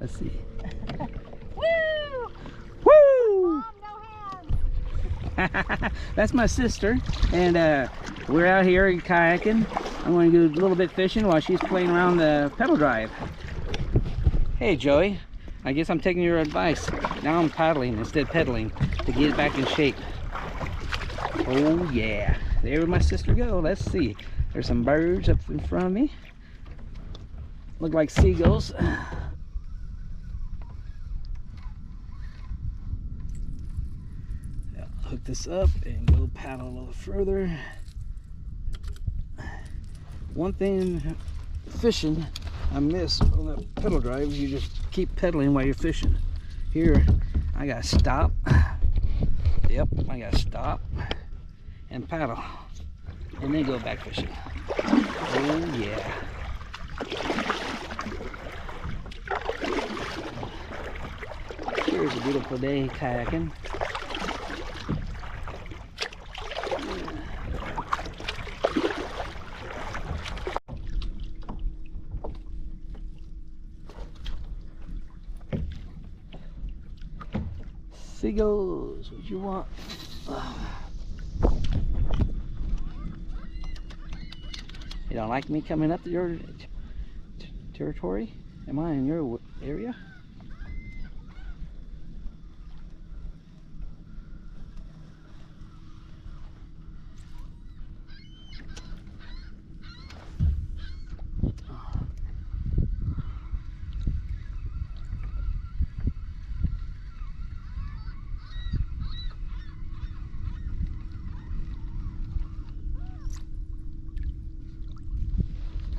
Let's see. Woo! Woo! Mom, no hands. That's my sister, and we're out here kayaking. I'm going to do a little bit fishing while she's playing around the pedal drive. Hey Joey, I guess I'm taking your advice. Now I'm paddling instead of pedaling to get it back in shape. Oh yeah, there my sister go. Let's see. There's some birds up in front of me. Look like seagulls. Hook this up and go paddle a little further. One thing fishing I miss on that pedal drive is you just keep pedaling while you're fishing. Here I gotta stop. Yep, I gotta stop and paddle and then go back fishing. Oh yeah. Here's a beautiful day kayaking. Seagulls, what you want? You don't like me coming up to your territory? Am I in your area?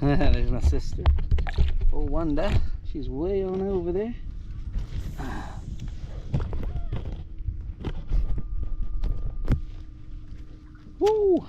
There's my sister. Oh, Wanda. She's way on over there. Woo!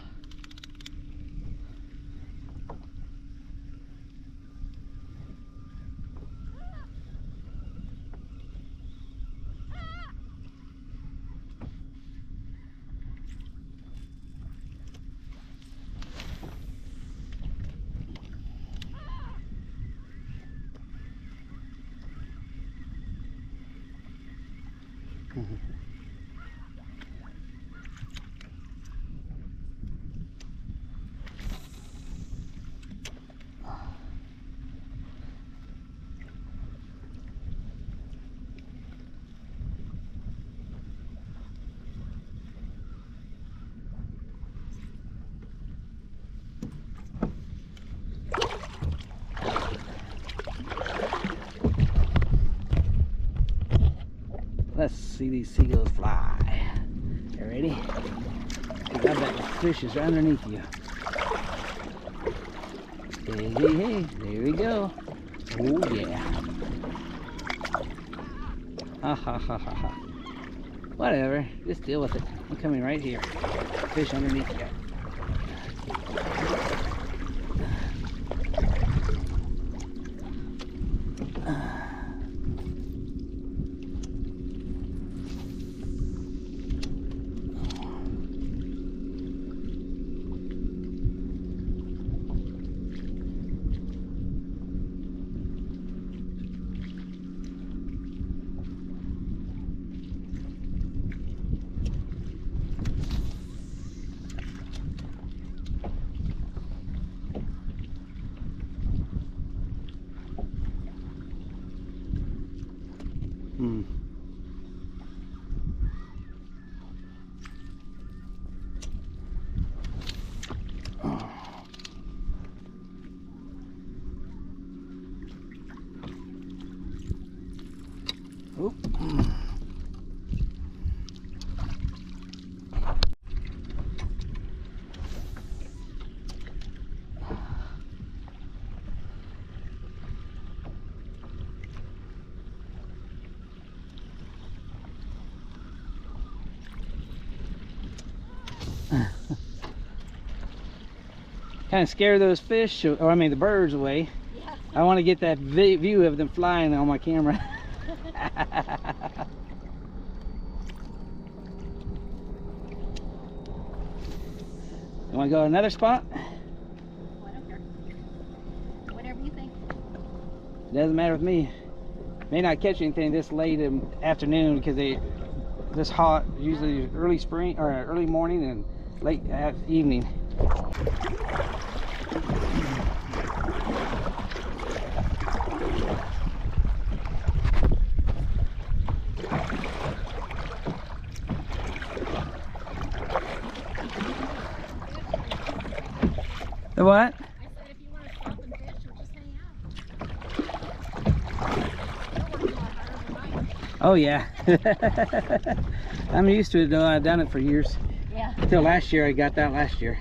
Let's see these seagulls fly. You ready? I bet the fish is underneath you. Hey, hey, hey, there we go. Oh yeah. Ha ha ha ha ha. Whatever, just deal with it. I'm coming right here. Fish underneath you. Oop. Kind of scare those fish, or I mean the birds away. Yeah. I want to get that view of them flying on my camera. You want to go to another spot? Oh, I don't care. Whatever you think. Doesn't matter with me. may not catch anything this late in afternoon because they this hot, usually early spring or early morning and late evening. The what? I said if you want to stop and fish or just hang out. Oh yeah. I'm used to it though. I've done it for years. Yeah. Until last year, I got that last year.